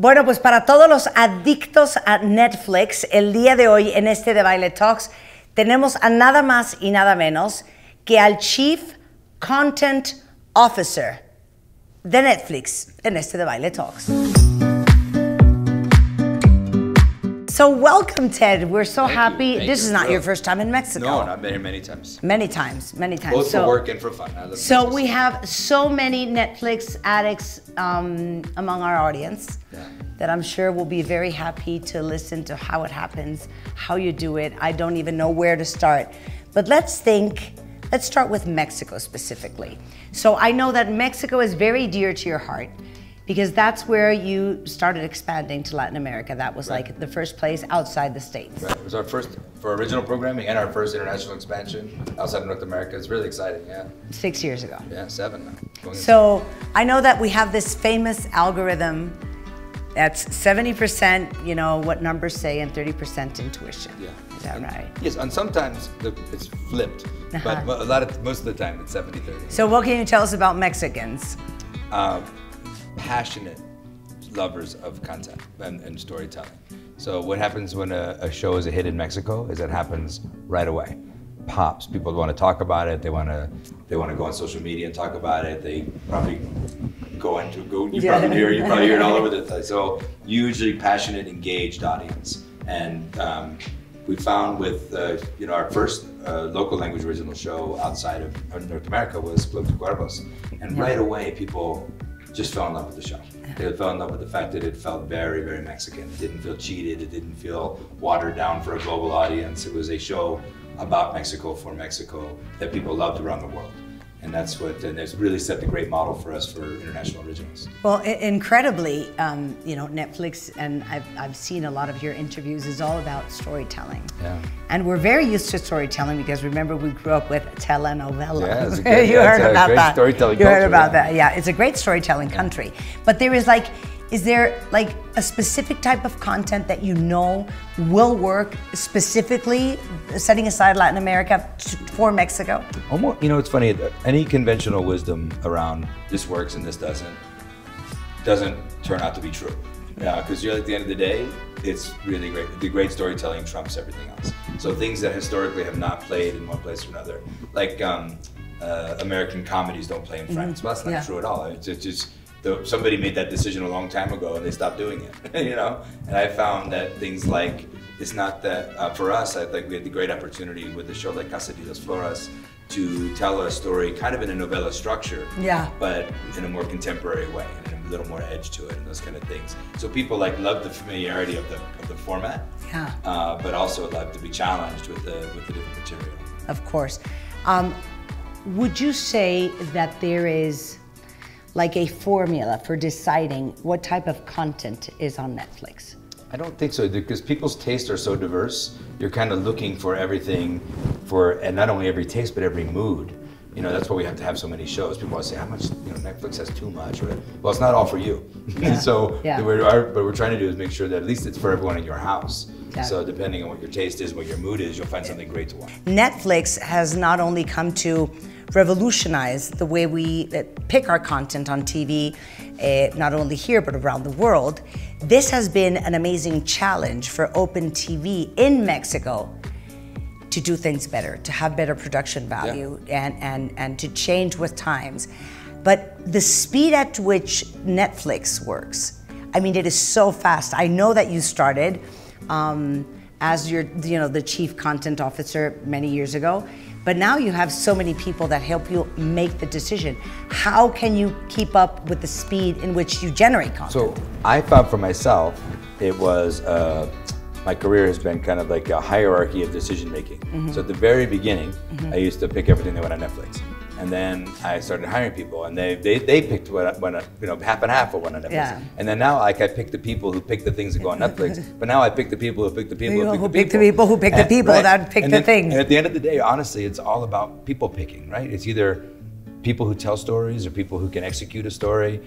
Bueno, pues para todos los adictos a Netflix, el día de hoy en este Debayle Talks tenemos a nada más y nada menos que al Chief Content Officer de Netflix en este Debayle Talks. So welcome, Ted. We're so happy. This is not your first time in Mexico. No, I've been here many times. Many times. Both for work and for fun. So we have so many Netflix addicts among our audience that I'm sure will be very happy to listen to how it happens, how you do it. I don't even know where to start. But let's start with Mexico specifically. So I know that Mexico is very dear to your heart, because that's where you started expanding to Latin America. That was like the first place outside the States. Right, it was our first for original programming and our first international expansion outside of North America. It's really exciting, yeah. 6 years ago. Yeah, 7 now. So I know that we have this famous algorithm that's 70%, you know, what numbers say, and 30% intuition. Yeah. Is that right? Yes, and sometimes it's flipped, but most of the time it's 70-30. So what can you tell us about Mexicans? Passionate lovers of content and storytelling. So what happens when a show is a hit in Mexico is it happens right away. Pops. People want to talk about it. They want to go on social media and talk about it. They probably you probably hear it all over the place. So hugely passionate, engaged audience. And we found with our first local language original show outside of North America was Cuervos, and right away people just fell in love with the show. They fell in love with the fact that it felt very, very Mexican. It didn't feel cheated. It didn't feel watered down for a global audience. It was a show about Mexico for Mexico that people loved around the world. And that's really set the great model for us for international originals. Well, incredibly, Netflix, and I've seen a lot of your interviews, is all about storytelling. Yeah. And we're very used to storytelling because remember we grew up with telenovelas. Yeah, you heard about that. Storytelling you culture, heard about that. Yeah, it's a great storytelling country. But is there like a specific type of content that you know will work specifically, setting aside Latin America for Mexico? Almost, it's funny, any conventional wisdom around this works and this doesn't turn out to be true. Because at the end of the day, it's really great. The great storytelling trumps everything else. So things that historically have not played in one place or another, like American comedies don't play in France. Well, that's not true at all. It's just somebody made that decision a long time ago and they stopped doing it, And I found that things like, it's not that, for us, I think we had the great opportunity with a show like Casa, Flores to tell a story kind of in a novella structure, but in a more contemporary way and a little more edge to it and those kind of things. So people love the familiarity of the format, but also love to be challenged with the different material. Of course. Would you say that there is like a formula for deciding what type of content is on Netflix? I don't think so, because people's tastes are so diverse. You're kind of looking for everything and not only every taste, but every mood. That's why we have to have so many shows. People always say, how much, Netflix has too much. Well, it's not all for you. What we're trying to do is make sure that at least it's for everyone in your house. So depending on what your taste is, what your mood is, you'll find something great to watch. Netflix has not only come to revolutionize the way we pick our content on TV, not only here, but around the world. This has been an amazing challenge for Open TV in Mexico to do things better, to have better production value, and to change with times. But the speed at which Netflix works, I mean, it is so fast. I know that you started as the chief content officer many years ago, but now you have so many people that help you make the decision. How can you keep up with the speed in which you generate content? So I found for myself, it was, my career has been kind of like a hierarchy of decision making. So at the very beginning, I used to pick everything that went on Netflix. And then I started hiring people, and they picked half and half of what went on Netflix. And then now I pick the people who pick the things that go on Netflix. But now I pick the people who pick the people who pick the people who pick the people that pick the things. And at the end of the day, honestly, it's all about people picking, right? It's either people who tell stories or people who can execute a story,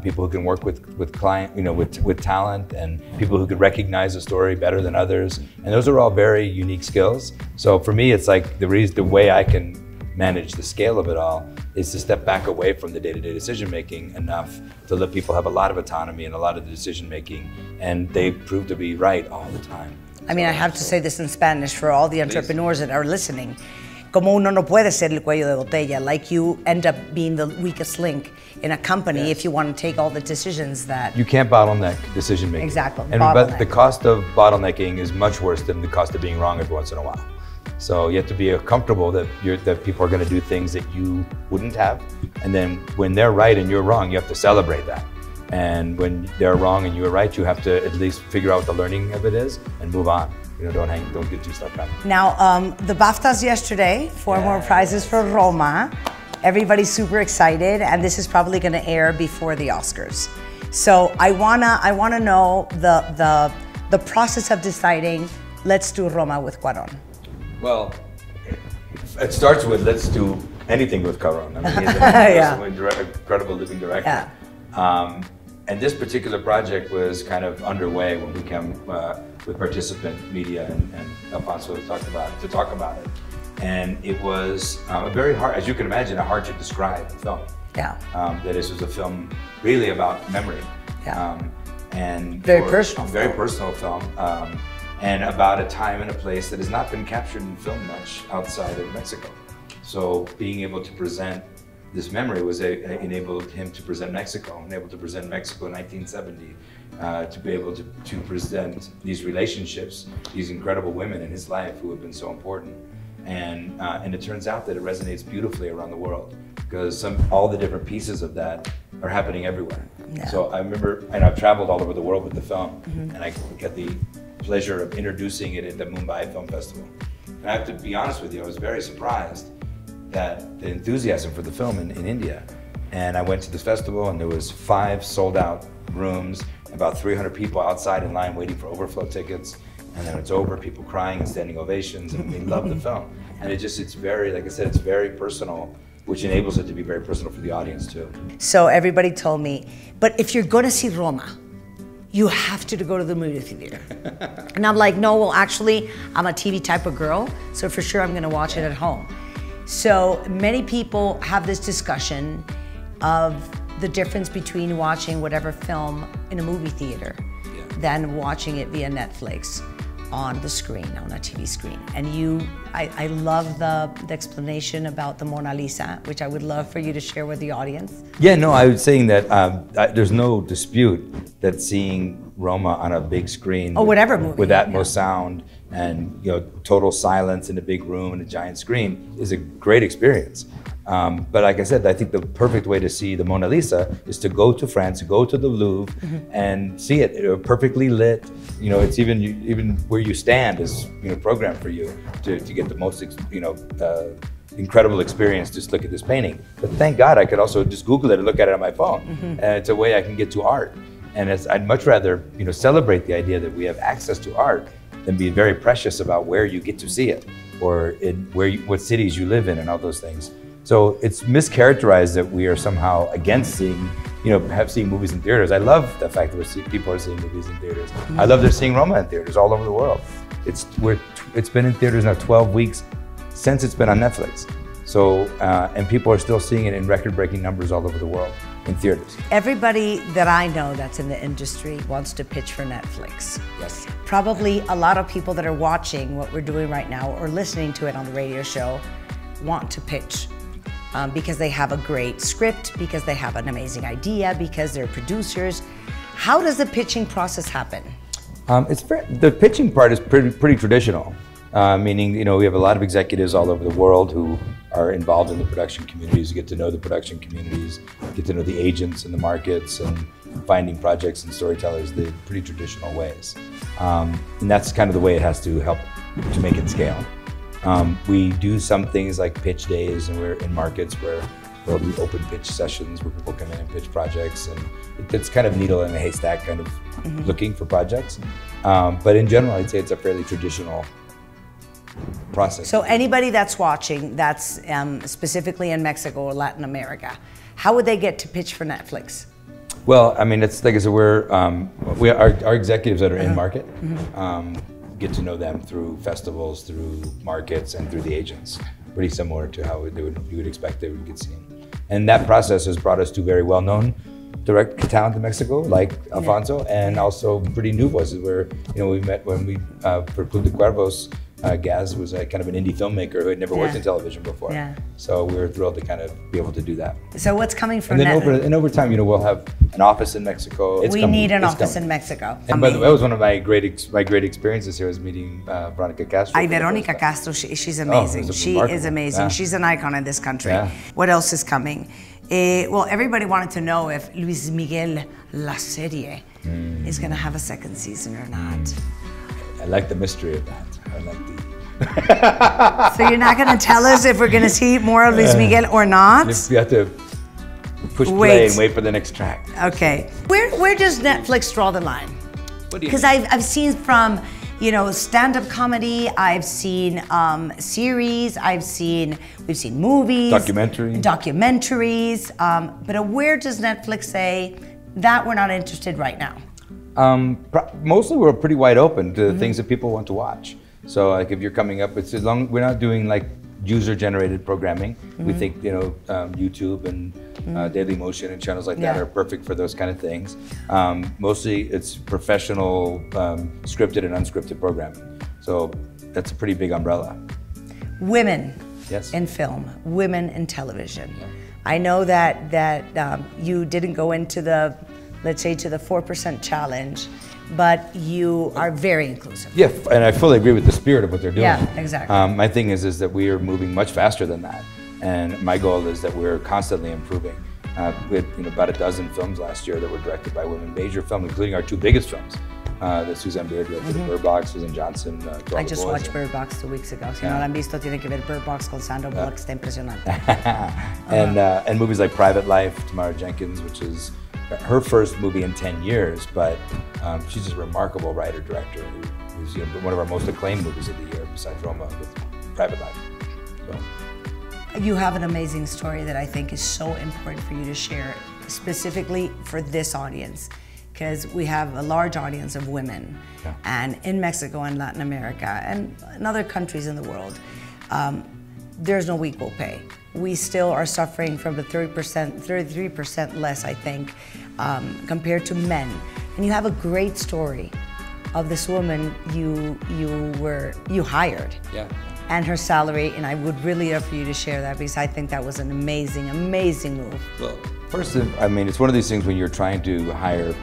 people who can work with client, with talent, and people who can recognize a story better than others. And those are all very unique skills. So for me, it's like the way I can manage the scale of it all is to step back away from the day-to-day decision-making enough to let people have a lot of autonomy and a lot of the decision-making, and they prove to be right all the time. I mean, I have to say this in Spanish for all the entrepreneurs that are listening. Como uno no puede ser el cuello de botella, like you end up being the weakest link in a company if you want to take all the decisions that... You can't bottleneck decision making. Exactly. But the cost of bottlenecking is much worse than the cost of being wrong every once in a while. So you have to be comfortable that people are going to do things that you wouldn't have. And then when they're right and you're wrong, you have to celebrate that. And when they're wrong and you're right, you have to at least figure out what the learning of it is and move on. You know, don't get too stuck on it. Now, the BAFTAs yesterday, 4 more prizes for Roma. Everybody's super excited, and this is probably going to air before the Oscars. So I wanna know the process of deciding, let's do Roma with Cuarón. Well, it starts with let's do anything with Cuarón. I mean, he's an incredible living director. Yeah. And this particular project was kind of underway when we came with participant media and Alfonso to talk about it. And it was a very hard, as you can imagine, a hard to describe film. Yeah. That this was a film really about memory. Yeah. And very personal. Very personal film. And about a time and a place that has not been captured in film much outside of Mexico. So being able to present this memory enabled him to present Mexico, and able to present Mexico in 1970, to be able to present these relationships, these incredible women in his life who have been so important. And it turns out that it resonates beautifully around the world, because all the different pieces of that are happening everywhere. Yeah. So I remember, and I've traveled all over the world with the film, and I get the pleasure of introducing it at the Mumbai Film Festival. And I have to be honest with you, I was very surprised that the enthusiasm for the film in India. And I went to this festival and there was 5 sold out rooms, about 300 people outside in line waiting for overflow tickets. And then it's over, people crying and standing ovations, and they love the film. And it's very, like I said, it's very personal, which enables it to be very personal for the audience too. So everybody told me, but if you're gonna see Roma, you have to go to the movie theater. And I'm like, no, well actually, I'm a TV type of girl, so for sure I'm gonna watch it at home. So many people have this discussion of the difference between watching whatever film in a movie theater than watching it via Netflix on the screen, on a TV screen. And I love the explanation about the Mona Lisa, which I would love for you to share with the audience. Yeah, no, I was saying that there's no dispute that seeing Roma on a big screen whatever movie, with Atmos sound and total silence in a big room and a giant screen is a great experience. But like I said, I think the perfect way to see the Mona Lisa is to go to France, go to the Louvre, and see it perfectly lit. It's even where you stand is programmed for you to get the most incredible experience. Just look at this painting. But thank God I could also just Google it and look at it on my phone. And it's a way I can get to art. And I'd much rather celebrate the idea that we have access to art than be very precious about where you get to see it, or what cities you live in and all those things. So it's mischaracterized that we are somehow against seeing movies in theaters. I love the fact that people are seeing movies in theaters. I love they're seeing Roma in theaters all over the world. It's been in theaters now 12 weeks since it's been on Netflix. So, and people are still seeing it in record-breaking numbers all over the world in theaters. Everybody that I know that's in the industry wants to pitch for Netflix. Yes. Probably a lot of people that are watching what we're doing right now or listening to it on the radio show want to pitch. Because they have a great script, because they have an amazing idea, because they're producers. How does the pitching process happen? The pitching part is pretty traditional, meaning we have a lot of executives all over the world who are involved in the production communities. You get to know the production communities, get to know the agents in the markets, and finding projects and storytellers the pretty traditional ways. And that's kind of the way it has to help to make it scale. We do some things like pitch days, and we're in markets where there'll be open pitch sessions where people come in and pitch projects, and it's kind of needle in a haystack kind of looking for projects. But in general, I'd say it's a fairly traditional process. So anybody that's watching, that's specifically in Mexico or Latin America, how would they get to pitch for Netflix? Well, I mean, it's like I said, our executives that are in market, get to know them through festivals, through markets, and through the agents. Pretty similar to how you would expect they would get seen. And that process has brought us to very well-known direct talent in Mexico, like Alfonso, and also pretty new voices where, we met when we, for Club de Cuervos, Gaz was kind of an indie filmmaker who had never worked in television before. Yeah. So we were thrilled to kind of be able to do that. So what's coming from that? And over time, we'll have an office in Mexico. We need an office in Mexico. And by the way, that was one of my great experiences here, was meeting Veronica Castro. Veronica Castro, she's amazing. She is amazing. Yeah. She's an icon in this country. Yeah. What else is coming? Well, everybody wanted to know if Luis Miguel La Serie is going to have a second season or not. I like the mystery of that. I like the... So you're not going to tell us if we're going to see more of Luis Miguel or not? You have to push play and wait for the next track. Okay. Where does Netflix draw the line? Because I've seen from, stand-up comedy, I've seen series, we've seen movies. Documentaries. But where does Netflix say that we're not interested right now? Mostly we're pretty wide open to things that people want to watch. So like if you're coming up, we're not doing like user-generated programming. We think YouTube and Daily Motion and channels like that are perfect for those kind of things. Mostly it's professional, scripted and unscripted programming. So that's a pretty big umbrella. Women in film, women in television. Yeah. I know that you didn't go into the, let's say, to the 4% challenge, but you are very inclusive. Yeah, and I fully agree with the spirit of what they're doing. Yeah, exactly. My thing is that we are moving much faster than that, and my goal is that we're constantly improving. We had about a dozen films last year that were directed by women, major films, including our two biggest films. That Suzanne Beard directed, Bird Box, Susan Johnson. I just watched Bird Box 2 weeks ago. Si no la han visto, tienen que ver Bird Box con Sandra Bullock. Está impresionante. And movies like Private Life, Tamara Jenkins, which is her first movie in 10 years, but she's a remarkable writer-director who's one of our most acclaimed movies of the year, besides Roma, with Private Life. So. You have an amazing story that I think is so important for you to share, specifically for this audience, because we have a large audience of women, and in Mexico and Latin America and in other countries in the world, there's no equal pay. We still are suffering from the 33% less, I think, compared to men. And you have a great story of this woman you hired. Yeah. And her salary, and I would really love for you to share that, because I think that was an amazing, amazing move. Well, first, I mean, it's one of these things when you're trying to hire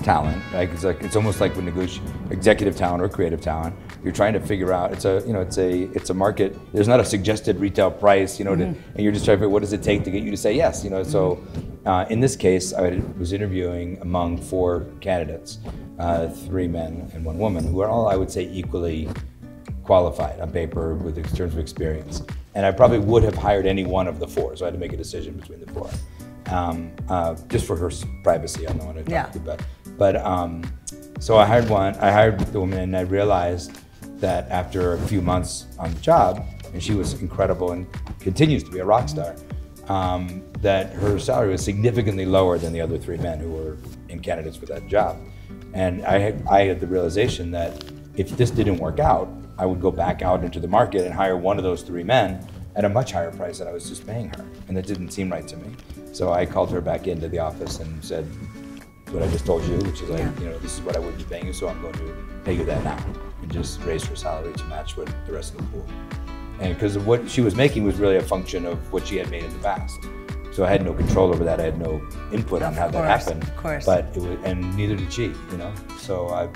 talent, right? It's almost like when negotiating executive talent or creative talent. You're trying to figure out, it's a market. There's not a suggested retail price, and you're just trying to figure what does it take to get you to say yes, So in this case, I was interviewing among 4 candidates, 3 men and 1 woman, who are all, I would say, equally qualified on paper with in terms of experience. And I probably would have hired any one of the 4, so I had to make a decision between the 4. Just for her privacy, I don't want to talk to you about. But so I hired the woman, and I realized that after a few months on the job, and she was incredible and continues to be a rock star, that her salary was significantly lower than the other 3 men who were in candidates for that job. And I had the realization that if this didn't work out, I would go back out into the market and hire one of those 3 men at a much higher price than I was just paying her. And that didn't seem right to me. So I called her back into the office and said what I just told you, which is like, this is what I would be paying you, so I'm going to pay you that now. And just raise her salary to match what the rest of the pool. And because of what she was making was really a function of what she had made in the past. So I had no control over that. I had no input on how that happened. Of course. But it was, and neither did she, So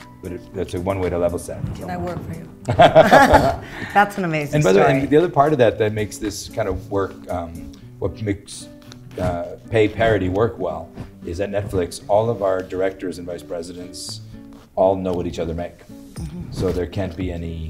that's one way to level set. Can I work for you? That's an amazing and story. And the other part of that makes this kind of work, what makes pay parity work well, is at Netflix, all of our directors and vice presidents all know what each other make. So there can't be any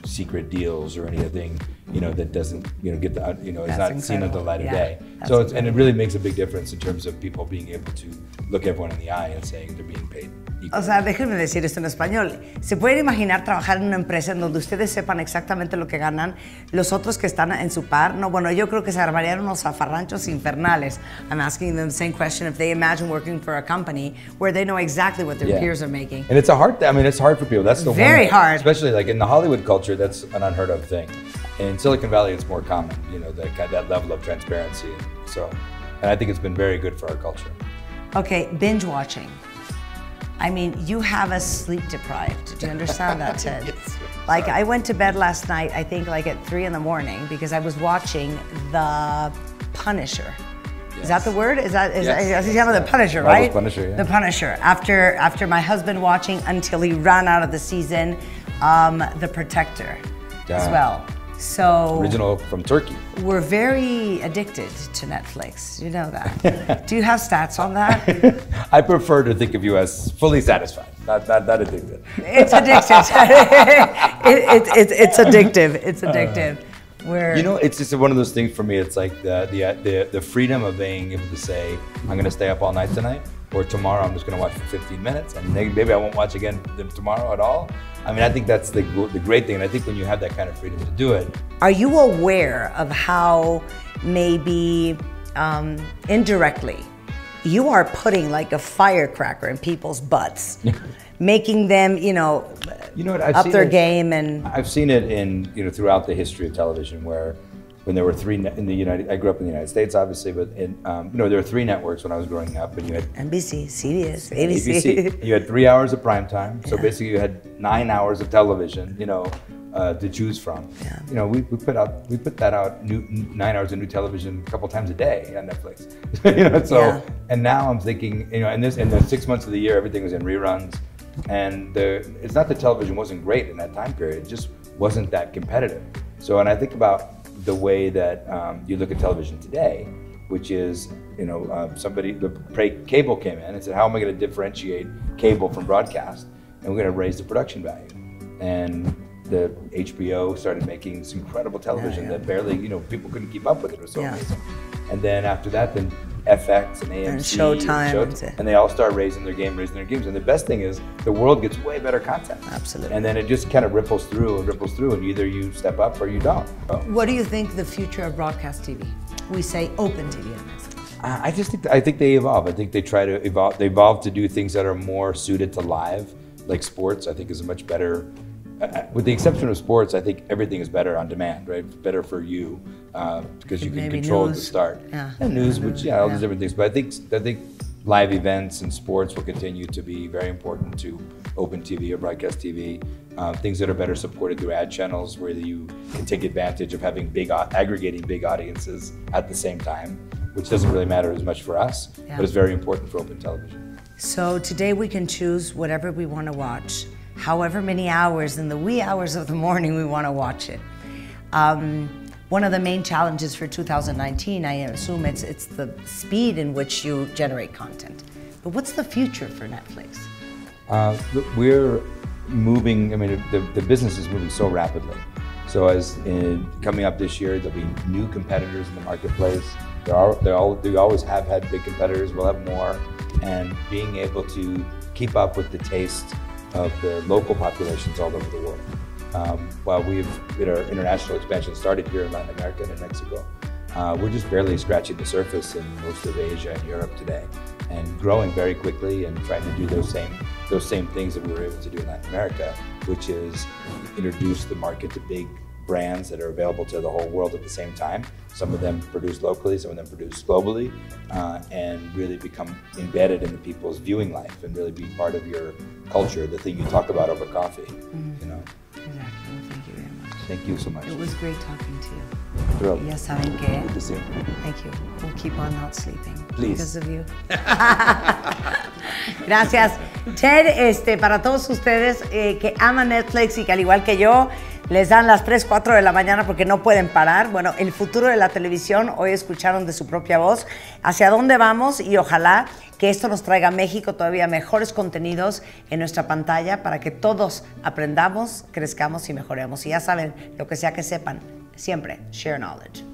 secret deals or anything, that doesn't, get the, is not seen at the light of day. So and it really makes a big difference in terms of people being able to look everyone in the eye and saying they're being paid. O sea, déjenme decir esto en español. ¿Se pueden imaginar trabajar en una empresa en donde ustedes sepan exactamente lo que ganan los otros que están en su par? No, bueno, yo creo que se armarían unos zafarranchos infernales. I'm asking them the same question if they imagine working for a company where they know exactly what their peers are making. And it's it's hard for people. That's the very hard. Especially like in the Hollywood culture, that's an unheard of thing. In Silicon Valley, it's more common, that level of transparency. So And I think it's been very good for our culture. Okay, binge watching. I mean, you have us sleep deprived. Do you understand that, Ted? Yes. Like, I went to bed last night, I think like at 3 in the morning, because I was watching The Punisher. Yes. Is that the word? Is that the Punisher, right? Punisher, yeah. The Punisher. After my husband watching until he ran out of the season, The Protector as well. So original from Turkey. We're very addicted to Netflix. You know that. Do you have stats on that? I prefer to think of you as fully satisfied, not addicted. It's addictive. It's addictive. It's addictive. You know, it's just one of those things for me. It's like the freedom of being able to say, I'm going to stay up all night tonight, or tomorrow I'm just going to watch for 15 minutes, and maybe I won't watch again tomorrow at all. I mean, I think that's the great thing, and I think when you have that kind of freedom to do it. Are you aware of how maybe indirectly you are putting like a firecracker in people's butts, making them, you know what, up their game? And I've seen it in, throughout the history of television, where when there were three in the I grew up in the United States, obviously, but there were 3 networks when I was growing up, and you had NBC, CBS, ABC. You had 3 hours of prime time, so basically you had 9 hours of television, to choose from. Yeah. We put that out 9 hours of new television a couple times a day on Netflix. And now I'm thinking, in the 6 months of the year, everything was in reruns, and it's not that television wasn't great in that time period; it just wasn't that competitive. So, and I think about the way that you look at television today, which is, cable came in and said, how am I going to differentiate cable from broadcast? And we're going to raise the production value. And the HBO started making this incredible television that barely, people couldn't keep up with it. It was so amazing. And then after that, then FX and AMC and Showtime, and they all start raising their games. And the best thing is the world gets way better content. Absolutely. And then it just kind of ripples through, and either you step up or you don't. What do you think the future of broadcast TV? We say open TV in Mexico. I think they evolve. I think they try to evolve. They evolve to do things that are more suited to live, like sports. I think is a much better. With the exception of sports, I think everything is better on demand, right? It's better for you because you can control it to start. And news, which all these different things. But I think live events and sports will continue to be very important to open TV or broadcast TV. Things that are better supported through ad channels, where you can take advantage of having aggregating big audiences at the same time, which doesn't really matter as much for us, but it's very important for open television. So today we can choose whatever we want to watch, however many hours in the wee hours of the morning we want to watch it. One of the main challenges for 2019, I assume it's the speed in which you generate content. But what's the future for Netflix? We're moving, the business is moving so rapidly. So coming up this year, there'll be new competitors in the marketplace. They always have had big competitors, we'll have more. And being able to keep up with the taste of the local populations all over the world. While our international expansion started here in Latin America and in Mexico, we're just barely scratching the surface in most of Asia and Europe today, and growing very quickly and trying to do those same things that we were able to do in Latin America, which is introduce the market to big brands that are available to the whole world at the same time. Some of them produced locally, some of them produced globally, and really become embedded in the people's viewing life and really be part of your culture, the thing you talk about over coffee. Exactly. Well, thank you very much. Thank you so much. It was great talking to you. Thrilled. Ya saben que. Good to see you. Thank you. We'll keep on not sleeping. Please. Because of you. Gracias. Ted, para todos ustedes que aman Netflix y que al igual que yo, les dan las 3, 4 de la mañana porque no pueden parar. Bueno, el futuro de la televisión, hoy escucharon de su propia voz hacia dónde vamos, y ojalá que esto nos traiga a México todavía mejores contenidos en nuestra pantalla para que todos aprendamos, crezcamos y mejoremos. Y ya saben, lo que sea que sepan, siempre share knowledge.